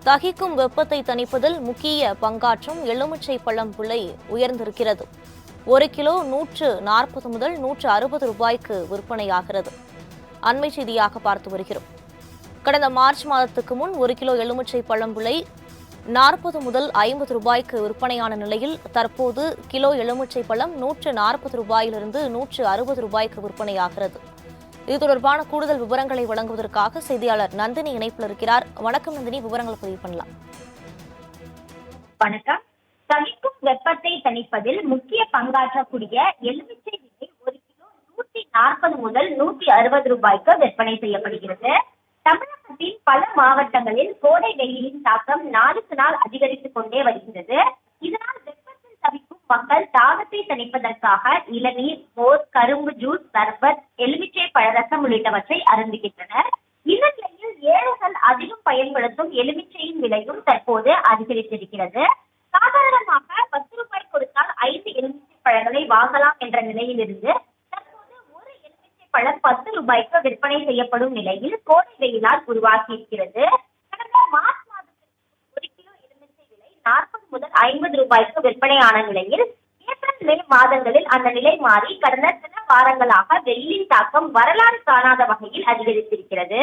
சகிக்கும் வெப்பத்தை தணிப்பதில் முக்கிய பங்காற்றும் எலுமிச்சை பழம் விலை உயர்ந்திருக்கிறது. 1 கிலோ 140 முதல் 160 ரூபாய்க்கு விற்பனையாகிறது. அண்மை செய்தியாக பார்த்து வருகிறோம். கடந்த மார்ச் மாதத்துக்கு முன் 1 கிலோ எலுமிச்சை பழம் விலை 40 முதல் 50 ரூபாய்க்கு விற்பனையான நிலையில் தற்போது கிலோ எலுமிச்சை பழம் 140 ரூபாயிலிருந்து 160 ரூபாய்க்கு விற்பனையாகிறது. இது தொடர்பான கூடுதல் விவரங்களை வழங்குவதற்காக செய்தியாளர் நந்தினி இணைப்பில் இருக்கிறார். வணக்கம் நந்தினி, விவரங்களை பதிவு பண்ணலாம். வணக்கம். சகிக்கும் வெப்பத்தை தணிப்பதில் முக்கிய பங்காற்றக்கூடிய எலுமிச்சை விலை 1 கிலோ 140 முதல் 160 ரூபாய்க்கு விற்பனை செய்யப்படுகிறது. தமிழகத்தின் பல மாவட்டங்களில் கோடை வெயிலின் தாக்கம் நாளுக்கு நாள் அதிகரித்துக் கொண்டே வருகிறது. இதனால் வெப்பத்தில் தவிக்கும் மக்கள் தாகத்தை தணிப்பதற்காக இளநீர், மோர், கரும்பு ஜூஸ், சர்பத், எலுமிச்சை பழரசம் உள்ளிட்டவற்றை அருந்துகின்றனர். இந்த நிலையில் ஏழைகள் அதிகம் பயன்படுத்தும் எலுமிச்சையின் விலையும் தற்போது அதிகரித்திருக்கிறது. சாதாரணமாக 10 ரூபாய் கொடுத்தால் 5 எலுமிச்சை பழங்களை வாங்கலாம் என்ற நிலையிலிருந்து தற்போது ஒரு எலுமிச்சை பழம் 10 ரூபாய்க்கு விற்பனை செய்யப்படும் நிலையில் கோடை வெயிலால் உருவாகி இருக்கிறது. கடந்த மார்ச் மாதத்திற்கு 1 கிலோ எலுமிச்சை விலை 40 முதல் 50 ரூபாய்க்கு விற்பனையான நிலையில் ஏப்ரல் மே மாதங்களில் அந்த நிலை மாறி கடந்த சில வாரங்களாக வெயிலின் தாக்கம் வரலாறு காணாத வகையில் அதிகரித்திருக்கிறது.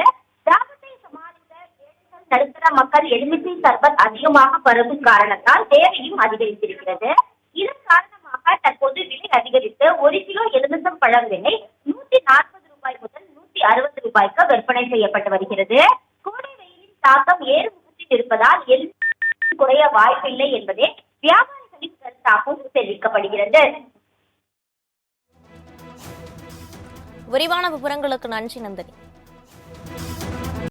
தாகத்தை சமாளிக்க ஏழைகள், நடுத்தர மக்கள் எலுமிச்சை சர்பத் அதிகமாக பரவும் காரணத்தால் தேவையும் அதிகரித்திருக்கிறது. இதன் காரணமாக தற்போது விலை அதிகரித்து 1 கிலோ எலுமிச்சம் பழம் விலை 140 ரூபாய் முதல் 160 ரூபாய்க்கு விற்பனை செய்யப்பட்டு வருகிறது. கோடை வெயிலின் தாக்கம் ஏறுமுகத்தில் இருப்பதால் எலுமிச்சை குறைய வாய்ப்பில்லை என்பதே வியாபாரிகளின் கருத்தாகவும் தெரிவிக்கப்படுகிறது. விரிவான விவரங்களுக்கு நன்றி நந்தினி.